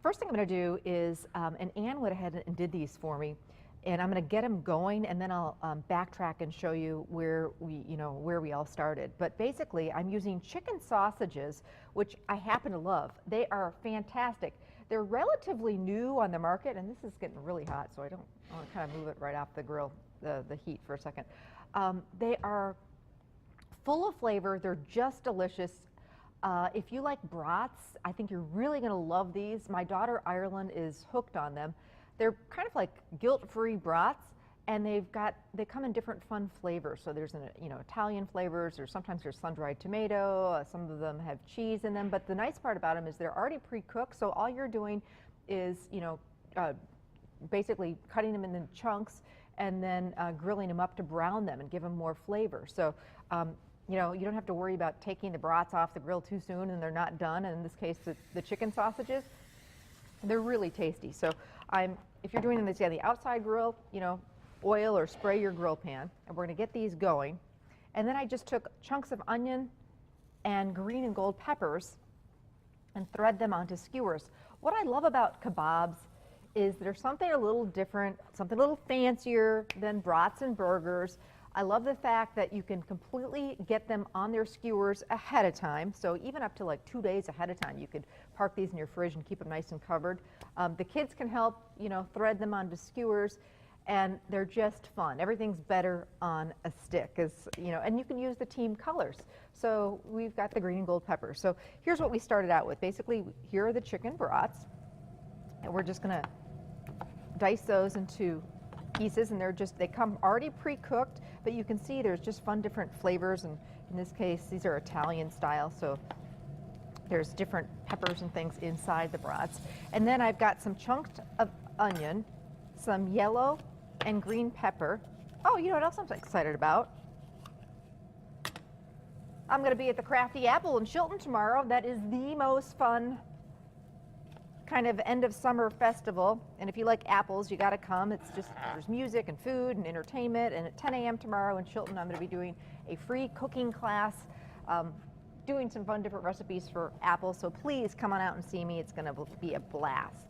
first thing I'm going to do is, and Ann went ahead and did these for me, and I'm going to get them going, and then I'll backtrack and show you where we all started. But basically, I'm using chicken sausages, which I happen to love. They are fantastic. They're relatively new on the market, and this is getting really hot, so I want to kind of move it right off the grill, the heat for a second. They are full of flavor. They're just delicious. If you like brats, I think you're really going to love these. My daughter Ireland is hooked on them. They're kind of like guilt-free brats, and they come in different fun flavors. So there's Italian flavors, or sometimes there's sun-dried tomato. Some of them have cheese in them. But the nice part about them is they're already pre-cooked. So all you're doing is basically cutting them into chunks and then grilling them up to brown them and give them more flavor. So you don't have to worry about taking the brats off the grill too soon and they're not done. And in this case, the chicken sausages, they're really tasty. So if you're doing them on the outside grill, oil or spray your grill pan, and we're going to get these going. And then I just took chunks of onion and green and gold peppers and thread them onto skewers. What I love about kabobs is there's something a little different, something a little fancier than brats and burgers. I love the fact that you can completely get them on their skewers ahead of time. So even up to like 2 days ahead of time, you could park these in your fridge and keep them nice and covered. The kids can help, thread them onto skewers, and they're just fun. Everything's better on a stick, and you can use the team colors. So we've got the green and gold peppers. So here's what we started out with. Basically, here are the chicken brats, and we're just gonna dice those into pieces, and they come already pre-cooked, but you can see there's just fun different flavors, and in this case these are Italian style, so there's different peppers and things inside the brats. And then I've got some chunks of onion, some yellow and green pepper. Oh, you know what else I'm excited about? I'm going to be at the Crafty Apple in Chilton tomorrow. That is the most fun kind of end of summer festival, and if you like apples, you got to come. There's music and food and entertainment, and at 10 a.m. tomorrow in Chilton, I'm going to be doing a free cooking class, doing some fun different recipes for apples, so please come on out and see me. It's going to be a blast.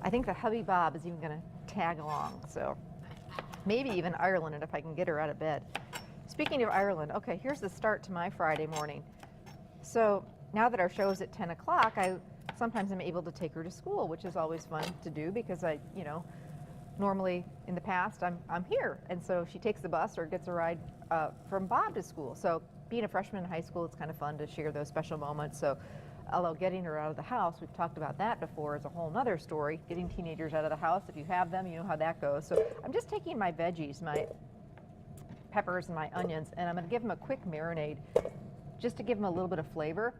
I think the hubby Bob is even going to tag along, so maybe even Ireland, if I can get her out of bed. Speaking of Ireland, okay, here's the start to my Friday morning. So now that our show is at 10 o'clock, sometimes I'm able to take her to school, which is always fun to do because normally in the past I'm here. And so she takes the bus or gets a ride from Bob to school. So being a freshman in high school, it's kind of fun to share those special moments. So although getting her out of the house, we've talked about that before, is a whole nother story. Getting teenagers out of the house, if you have them, you know how that goes. So I'm just taking my veggies, my peppers and my onions, and I'm going to give them a quick marinade, just to give them a little bit of flavor.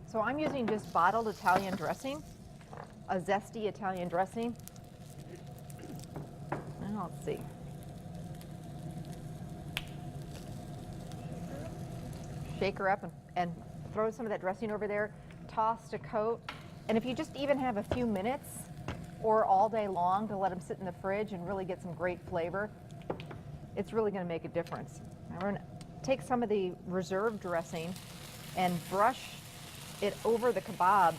So I'm using just bottled Italian dressing, a zesty Italian dressing. Now let's see. Shake her up and throw some of that dressing over there, toss to coat. And if you just even have a few minutes or all day long to let them sit in the fridge and really get some great flavor, it's really going to make a difference. Now we're going to take some of the reserve dressing and brush it over the kabobs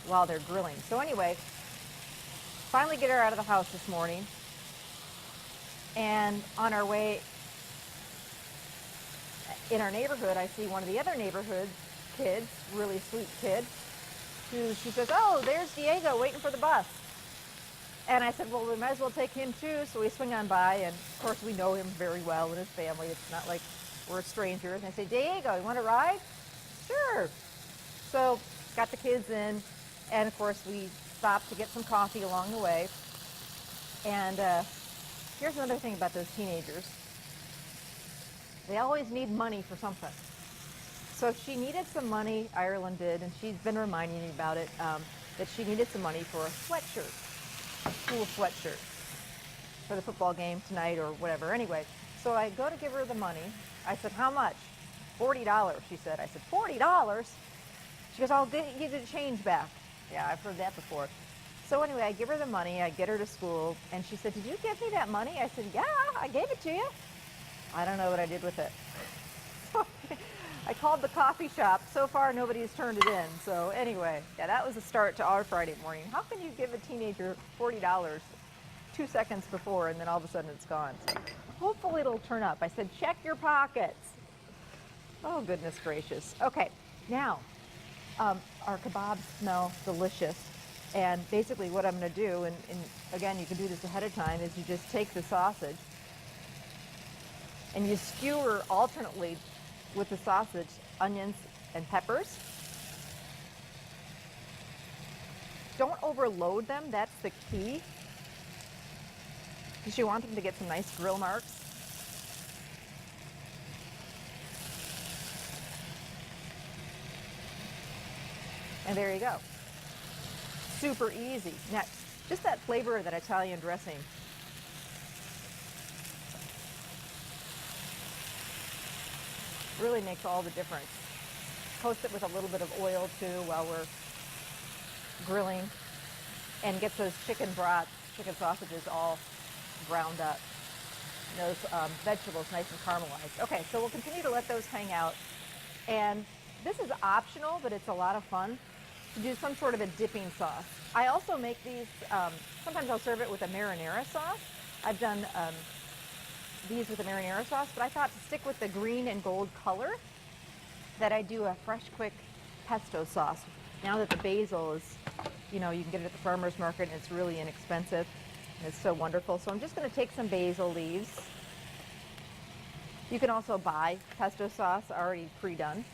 while they're grilling. So anyway, finally get her out of the house this morning, and on our way in our neighborhood, I see one of the other neighborhood kids, really sweet kid, she says, "Oh, there's Diego waiting for the bus." And I said, well, we might as well take him too. So we swing on by, and of course we know him very well and his family. It's not like we're strangers. And I say, "Diego, you want to ride?" "Sure." So got the kids in, and of course we stopped to get some coffee along the way. And here's another thing about those teenagers. They always need money for something. So she needed some money, Ireland did, and she's been reminding me about it, that she needed some money for a sweatshirt, a school sweatshirt, for the football game tonight or whatever. Anyway, so I go to give her the money. I said, "How much?" $40, she said. I said, $40? She goes, "I'll give you the change back." Yeah, I've heard that before. So anyway, I give her the money, I get her to school, and she said, "Did you give me that money?" I said, "Yeah, I gave it to you." I don't know what I did with it. I called the coffee shop. So far, nobody's turned it in. So anyway, yeah, that was a start to our Friday morning. How can you give a teenager $40 2 seconds before and then all of a sudden it's gone? So hopefully it'll turn up. I said, check your pockets. Oh, goodness gracious. Okay, now, our kebabs smell delicious. And basically what I'm going to do, and again, you can do this ahead of time, is you just take the sausage and you skewer alternately with the sausage, onions and peppers. Don't overload them, that's the key, because you want them to get some nice grill marks. And there you go. Super easy. Next, just that flavor of that Italian dressing. Really makes all the difference. Toast it with a little bit of oil too while we're grilling, and get those chicken broths, chicken sausages all browned up. And those vegetables nice and caramelized. Okay, so we'll continue to let those hang out. And this is optional, but it's a lot of fun to do some sort of a dipping sauce. I also make these, sometimes I'll serve it with a marinara sauce. I've done these with a marinara sauce, but I thought to stick with the green and gold color that I do a fresh, quick pesto sauce. Now that the basil is, you know, you can get it at the farmer's market and it's really inexpensive and it's so wonderful. So I'm just going to take some basil leaves. You can also buy pesto sauce already pre-done,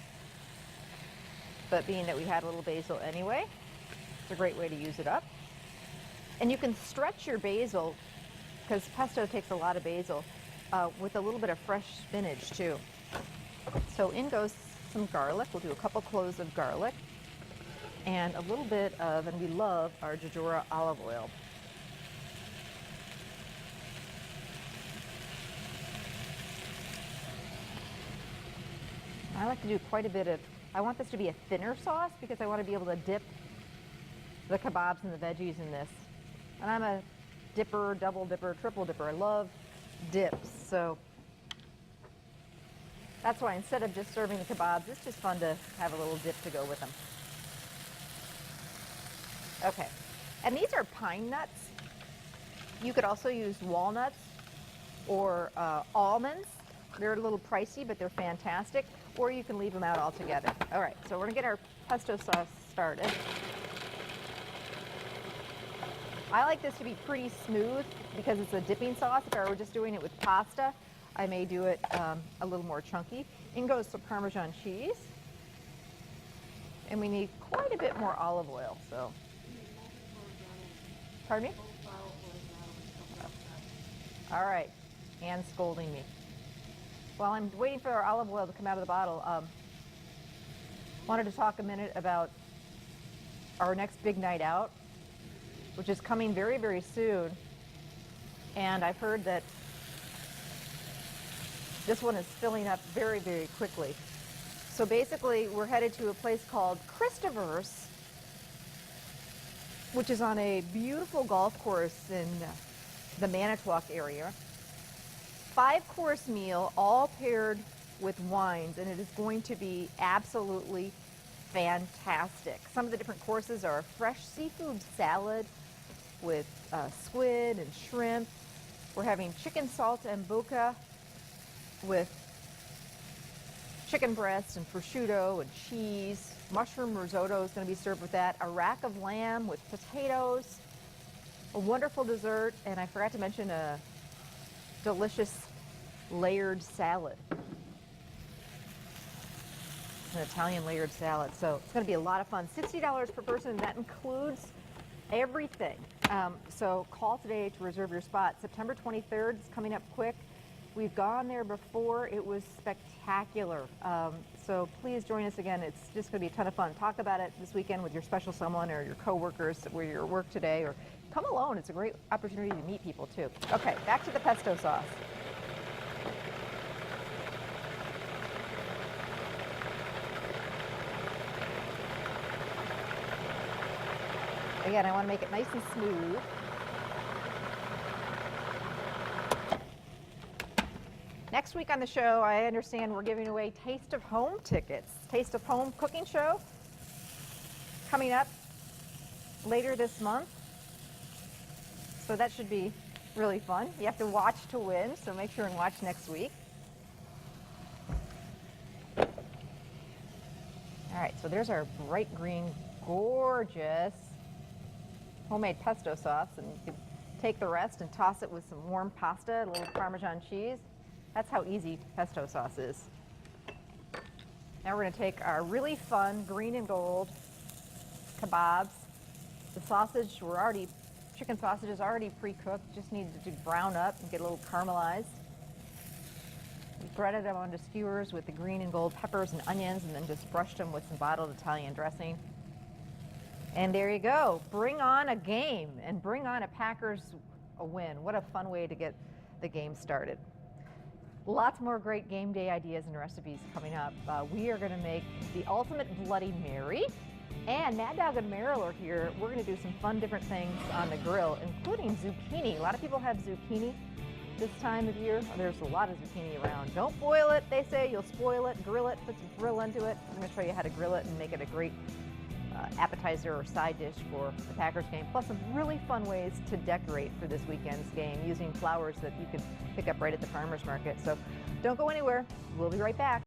but being that we had a little basil anyway, it's a great way to use it up. And you can stretch your basil, because pesto takes a lot of basil, with a little bit of fresh spinach too. So in goes some garlic. We'll do a couple cloves of garlic and a little bit of, and we love our Jejura olive oil. I like to do quite a bit of, I want this to be a thinner sauce because I want to be able to dip the kebabs and the veggies in this. And I'm a dipper, double dipper, triple dipper. I love dips, so that's why instead of just serving the kebabs, it's just fun to have a little dip to go with them. Okay, and these are pine nuts. You could also use walnuts or almonds. They're a little pricey, but they're fantastic, or you can leave them out altogether. All right, so we're gonna get our pesto sauce started. I like this to be pretty smooth because it's a dipping sauce. If I were just doing it with pasta, I may do it a little more chunky. In goes some Parmesan cheese. And we need quite a bit more olive oil, so. Pardon me? All right, Anne's scolding me. While I'm waiting for our olive oil to come out of the bottle, wanted to talk a minute about our next big night out, which is coming very, very soon. And I've heard that this one is filling up very, very quickly. So basically, we're headed to a place called Christopher's, which is on a beautiful golf course in the Manitowoc area. 5-course meal, all paired with wines, and it is going to be absolutely fantastic. Some of the different courses are a fresh seafood salad with squid and shrimp. We're having chicken saltimbocca with chicken breast and prosciutto and cheese. Mushroom risotto is going to be served with that. A rack of lamb with potatoes. A wonderful dessert, and I forgot to mention a delicious layered salad. It's an Italian layered salad, so it's going to be a lot of fun. $60 per person, and that includes everything. So call today to reserve your spot. September 23rd is coming up quick. We've gone there before. It was spectacular. So please join us again. It's just going to be a ton of fun. Talk about it this weekend with your special someone or your coworkers where you're at work today, or come alone. It's a great opportunity to meet people too. Okay, back to the pesto sauce. Again, I want to make it nice and smooth. Next week on the show, I understand we're giving away Taste of Home tickets. Taste of Home cooking show coming up later this month. So that should be really fun. You have to watch to win, so make sure and watch next week. All right, so there's our bright green, gorgeous homemade pesto sauce, and you can take the rest and toss it with some warm pasta, a little Parmesan cheese. That's how easy pesto sauce is. Now we're going to take our really fun green and gold kabobs. The sausage, chicken sausage is already pre-cooked, just needed to brown up and get a little caramelized. We breaded them onto skewers with the green and gold peppers and onions, and then just brushed them with some bottled Italian dressing. And there you go. Bring on a game and bring on a Packers a win. What a fun way to get the game started. Lots more great game day ideas and recipes coming up. We are going to make the ultimate Bloody Mary. And Mad Dog and Meryl are here. We're going to do some fun different things on the grill, including zucchini. A lot of people have zucchini this time of year. There's a lot of zucchini around. Don't boil it, they say. You'll spoil it. Grill it. Put some grill into it. I'm going to show you how to grill it and make it a great appetizer or side dish for the Packers game, plus some really fun ways to decorate for this weekend's game using flowers that you can pick up right at the farmer's market. So don't go anywhere. We'll be right back.